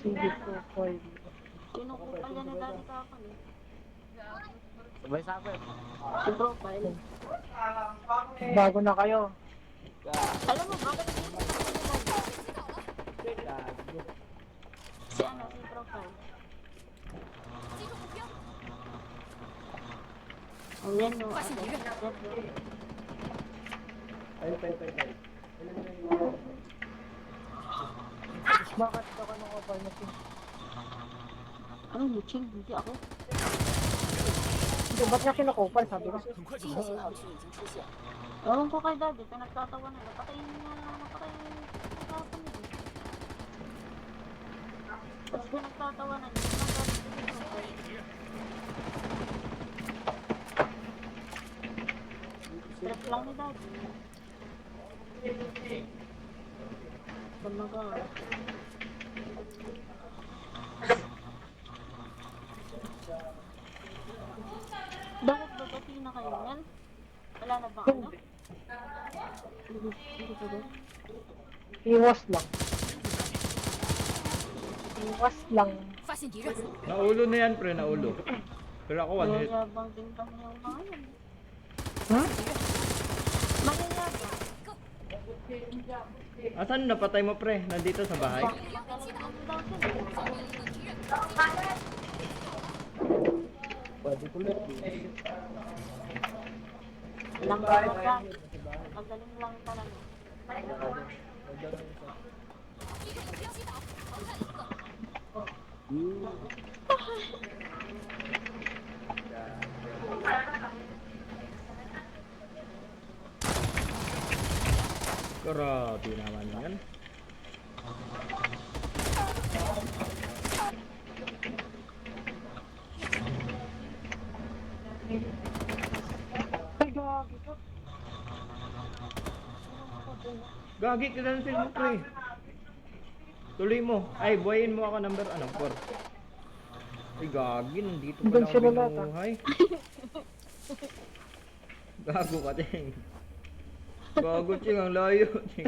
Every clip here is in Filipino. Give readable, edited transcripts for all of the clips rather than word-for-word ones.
Sige po, boy. Kinukupal yan na dati kapag eh. Sabay sa akin. Si profile. Bago na kayo. Alam mo, bakit hindi ko si ano, si profile. Ayan no, Bakit ako nung kapal na si... ano, Luching, hindi ako. Hindi, ba't niya kinakupal, sabi ko? 很快进攻。 Ewan ko kay daddy, pinagtatawa na. Napatayin niya, napatayin niya kapag niya. Tapos pinagtatawa na niya. Stress lang ni daddy. Talaga. Bakit ba pati na kayo yan? Wala na ba ano? Hindi ba ba? Iwas lang. Iwas lang. 发现敌人， Naulo na yan, pre, naulo. Pero ako, one hit. Mayayabang din kami yung mga yan. Ha? Mayayabang. Asan napatay mo, pre? Nandito sa bahay? Lang ba ka? Magaling lang talaga. Grabe naman yan. Ay, gagi ko. Gagi ka lang mo, pre. Tuloy mo. Ay, buhayin mo ako number, 4. Ay, gagi. Nandito pa Doon lang sila ako lahat, binuhay. Gago ka, ting. Gago, ting. Ang layo, ting.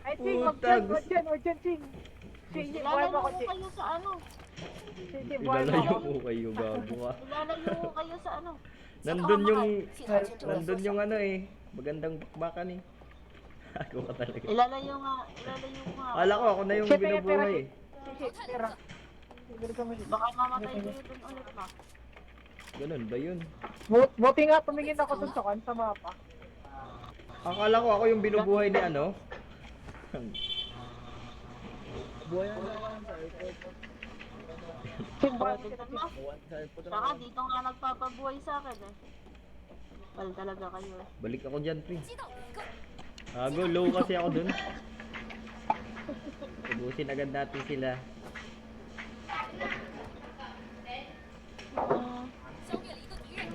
Ay, Ching, wag Puta, dyan, wag dyan, Ching. Ching, buhay Ilalayo mo ako, ko Ching. kayo sa ano? Ching, buhay mo Ilalayo ako. ko kayo, gago ka. Ilalayo ko kayo sa ano? Nandun yung ano eh. Magandang bakbakan eh. Gago ka talaga. Ilalayo nga. Kala ko ako na yung Siya, pera, binubuhay eh. pera. Siguro ka mali. Baka mamatay kayo dun ulit na. Ganun ba yun? Buti nga, tumingin ako dun sa mapa. Akala ko ako yung binubuhay ni ano. Ching, buhay mo. Tignan mo. Saka dito nga nagpapabuhay sa akin eh. Wal talaga kayo eh. Balik ako dyan, pre. 击倒了一个， Ago, low kasi ako dun. Ubusin agad natin sila. 消灭了一个敌人，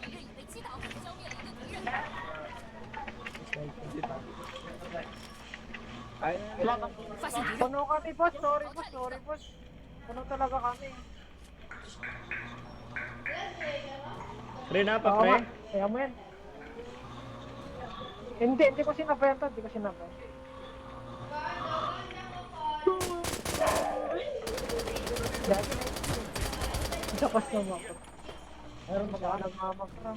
敌人已被击倒，消灭了一个敌人。 Wala bang 发现敌人， Puno kami, boss. Sorry, boss. Puno talaga kami. Pre na pa, Oo pre. nga, kaya mo yan. Hindi ko sinabenta, hindi ko sinabenta. Dati na yun. Tapos na mo ako. Meron pa ba nagmamakro?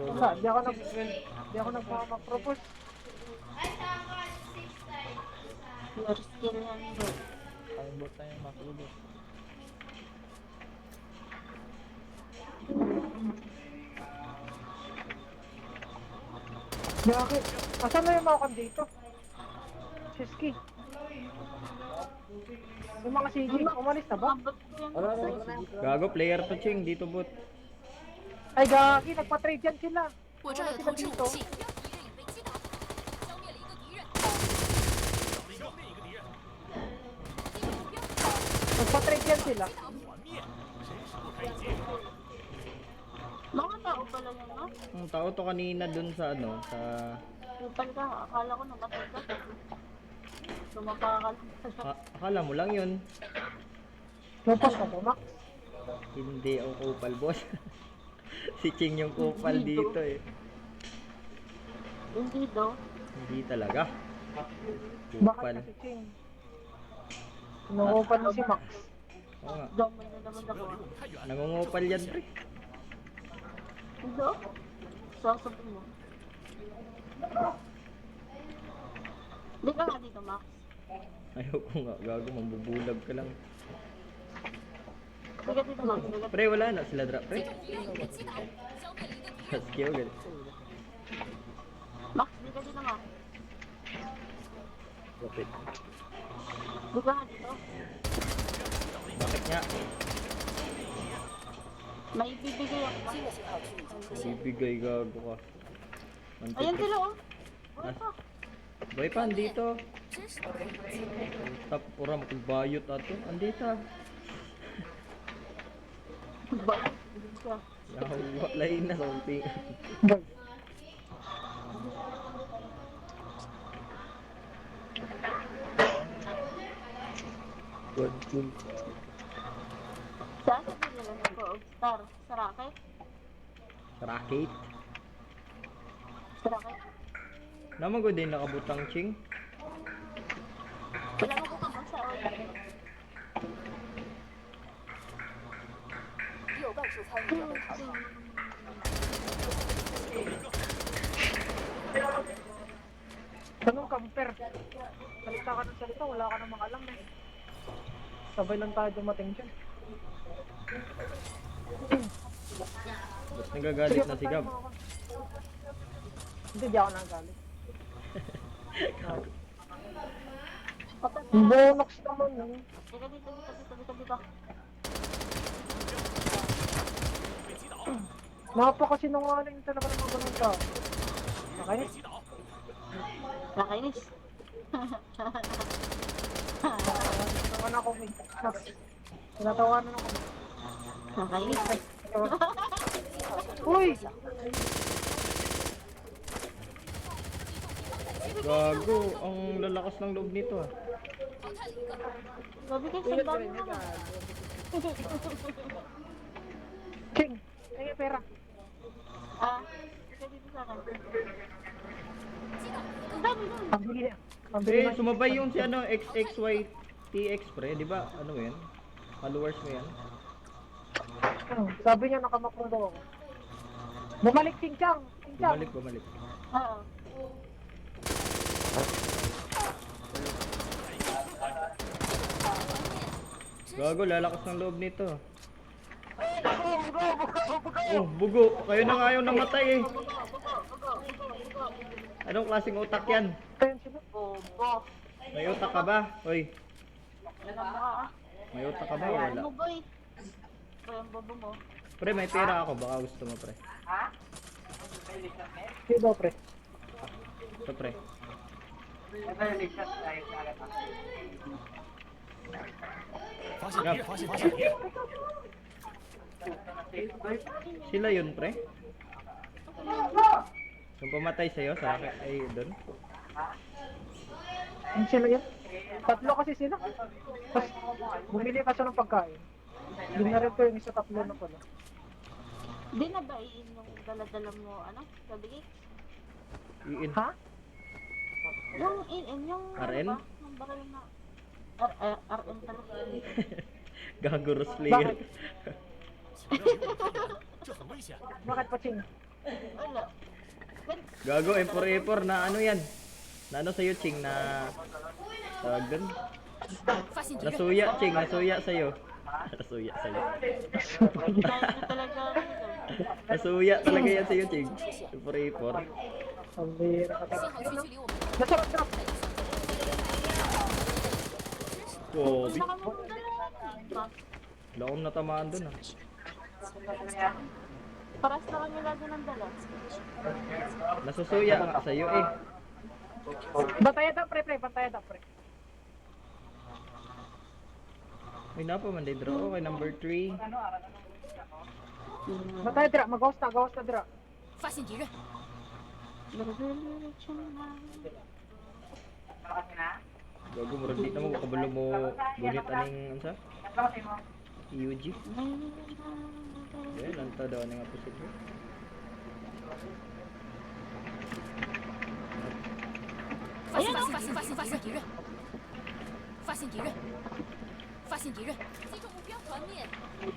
Wala, di ako nagmamakro, your skill yan bro? Bakit? Asan na yung mga kan dito? Siski. Yung mga CG, umalis na ba? Abot yan. Gago, player to, Ching. Dito, bot. Ay gagi, nagpa-trade yan sila. 我这儿有投掷武器，敌人已被击倒，消灭了一个敌人。 Nagpa-trade yan sila. Mga tao pala yan no? Ang tao to kanina dun sa ano, sa... Kupal ka, akala ko namatay ka. Sumapa ka lang. Akala mo lang yun. Lupas ka po, Max. Hindi ako kupal, boss. Si Ching yung kupal dito eh. Hindi daw. Hindi talaga. Bakit Kupal. kasi Ching? Nangupan na si Max. Oo nga. Damay na naman ako. Nangungupal yan, pre. Hindi oh. Sasabihin mo. Di ka nga dito, Max. Ayoko nga, gago, mambubulag ka lang. Di ka dito, Max. Di ka Pre, wala na sila drop, pre. 被击倒，消灭了一个敌人。 Skill, ganun. Max, di ka dito, Max. Bakit? Di ka nga dito. Bakit nga? May bibigay ako. Bibigay, gago ka. Ayan sila, oh. Uy, pa. Boy pa, andito. 真是不人性。 Tap, ura, makagbayot ato. Andito. Bakit? Hindi ka. Yawa, lain na, something. Good, good. Saan sa pinila ko? Star. Sa racket? Racket. Sa racket? Naman ko din nakabutang ching. Wala mo ko kapag sa oil. 有半数参与者被淘汰。 Tanong camper. Salita ka ng salita, wala ka namang alam eh. Sabay lang tayo dumating dyan. Ba't nagagalit na si Gab? patayin mo ako. Hindi, di ako nagalit. Patay na. Bonox naman eh. Dito, dito, dito, dito, dito, dito. Napakasinungaling talaga ng mga ganun ka. Nakainis? Nakainis. Naman ako may. Tinatawanan ako. Nakainis. Uy! Gago, ang lalakas ng loob nito ah. 淘汰了一个。 Sabi kayo, sandali mo naman. King! Ay, pera. Ah, dito, dito sa akin. 击倒了一 Ang 个。 dami nun. Pambili na. Pambili Eh, na. sumabay yung si ano, XXYTX pre, di ba? Ano yan? Followers mo yan? Sabi niya nakamakro daw ako. Bumalik King Chang! King Chang! Bumalik, bumalik. Oo. Gago, lalakas ng loob nito. Oh, bugo. Kayo na nga yung namatay eh. Anong klaseng utak yan? Ayun sila. Bobo. May utak ka ba? Hoy, Alam mo ka ah. may utak ka ba o Ayan wala? mo boy. Ito yung bobo mo. Pre, may pera ako. Baka gusto mo pre. Sino daw pre? Ito pre. Gab. Sila yun pre? Yung pumatay sa'yo sa akin ay doon? Ayun sila yan. Tatlo kasi sila. Tapos bumili ka siya ng pagkain. Binarit ko yung isa tatlo na pala. Di na ba iin yung dala-dala mo, ano? Sabi kayo? Iin. Ha? Yung in yung RN? ano ba? Yung baril na RN talaga. Gago Roslier. Bakit pa Ching? Wala. Gago, M4A4 na ano yan? Na ano sa'yo, Ching, na... Tawag dun? 发现敌人。 Nasuya, Ching, nasuya sa'yo. Nasuya sa'yo. Kaya na talaga. Nasuya talaga yan sa'yo, Ching. M4A4. Ang bira ka 信 talaga. 号区距离我们 Nasarap drop! Kobe. Saka mo yung dala. Wala akong natamaan dun ah. Paras na kami lagi ng dala. Nasusuya nga sa'yo eh. Bantaya daw pre, bantaya daw pre. May napa man din draw. Okay, number 3. Bantaya dira, mag-host na dira. 发现敌人。 Gago, murag di na mo kabalo mo gunit aning ansa? EUG. Yan, lanta daw nga posible. 发现敌人。发现敌人，发现敌人，击中目标，团灭，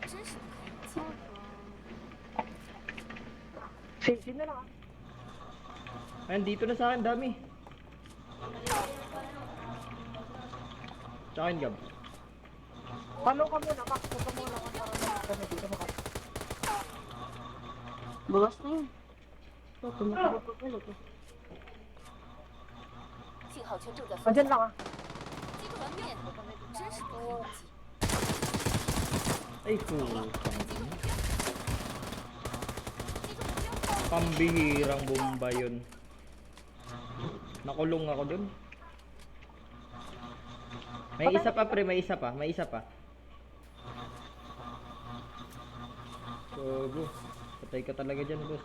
真是不堪入侵。 Save na lang ah. Ayun, dito na sa akin, dami. Sa akin, Gab. Follow ka muna, Max. Huwag ka muna para kami dito maka. Bawas na yun. Ito, tumakabot eh. 信号圈正在分 Andyan lang ah. 击团灭，真是不堪入侵。 Ay, putang. 击中目标， Pambihirang bomba yun. Nakulong ako dun. May isa pa, pre. May isa pa. May isa pa. Gogo. Patay ka talaga dyan, boss.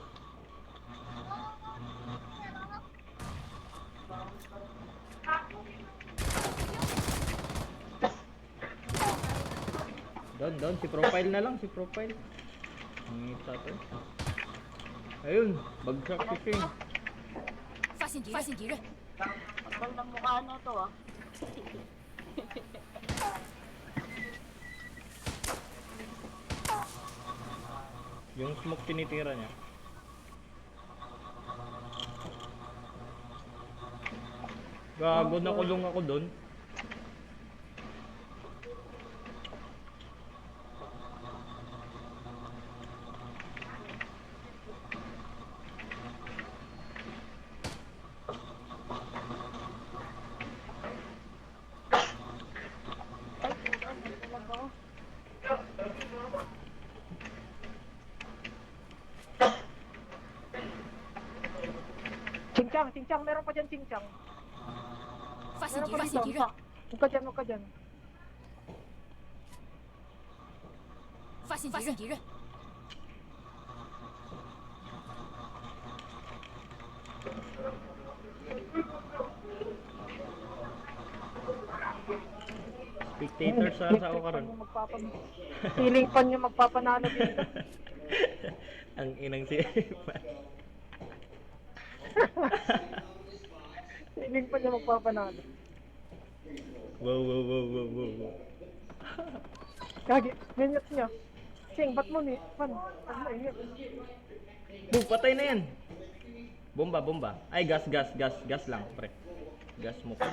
Down. Si profile na lang. Si profile. Ngita to. Ayun. Bagsak si Shing. 发现敌人， Kapal ng mukha na ito ah. Yung smoke tinitira niya. Gago, nakulong ako doon. Ay, ano talaga ako. Cincang, meron pa dyan cincang. 发现 Meron 敌 pa 人， dito. 敌人， Huwag ka dyan. 发现敌人， Spectator sa ako karon. Feeling pa niya magpapanalo dito. Ang inang si Feeling pa niya magpapanalo. Wow. Gagi, minutes niya. Sing, ba't mo ni? Ano init? Patay na yan. Bomba. Ay, gas lang, pre. Gas mo pa.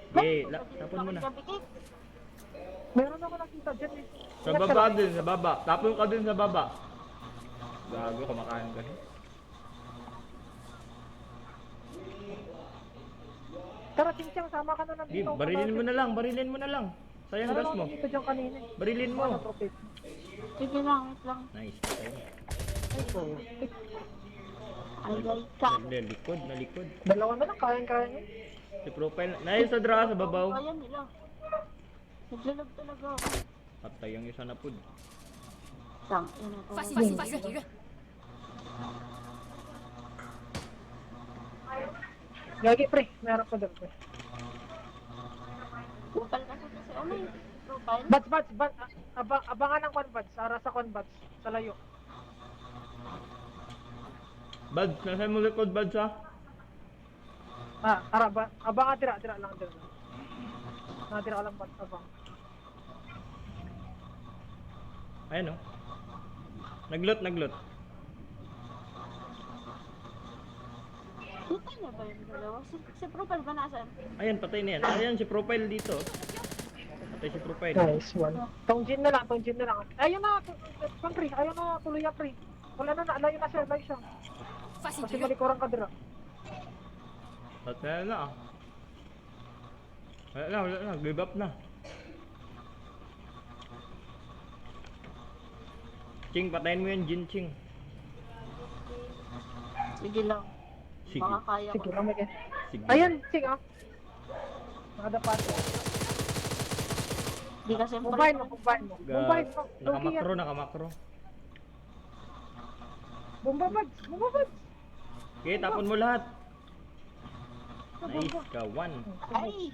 Tapon mo na. Meron ako nakita dyan eh. Sa baba din, sa baba. Tapon ka din sa baba. Gago, kumakain ka. Tara, cincang, sama ka na Di, nandito. barilin mo na lang. Sayang gas mo. Dito dyan kanina eh. Barilin mo. Sige lang, wait lang. Nice. Okay. Ay, po. Ay, guys, ka. Nalikod. Dalawa na lang, kaya niya. Si profile. Nais sa dra sa babaw. Ayan nila. Naglalag talaga ako. Patay ang isa na pud. Tang, ina to. 发现敌人， Gagi, pre. Meron pa doon, pre. Upal kasi kasi ano yung profile. Bats. Abangan ng convats. Ara sa convats. Sa layo. Bads, nasa mo likod, Bads ha? Ara, abangan tira lang. Natira ka lang bats, abang. Ayan o. Naglot. Kita niya ba yung dalawa? Si profile ba nasan? Ayan, patay na yan. Ayan, si profile dito. Patay si profile. Nice one. Tongjin na lang. Ayun na, pre. Ayun na, tuloy na, pre. Wala na, layo na siya. 发现 Kasi 敌人， malikuran ka dira. Patay na ah. Wala na. Give up na. Ching, patayin mo yan, Jin Ching. Sige lang. Sige. Baka kaya ko. Sige, lang, Mike. Sige. Ayun, sing ah. Nakadapat. Di kasi Mobile mo. Nakamakro. Bomba buds. Okay, tapon mo lahat. Nice ka, one. Ay!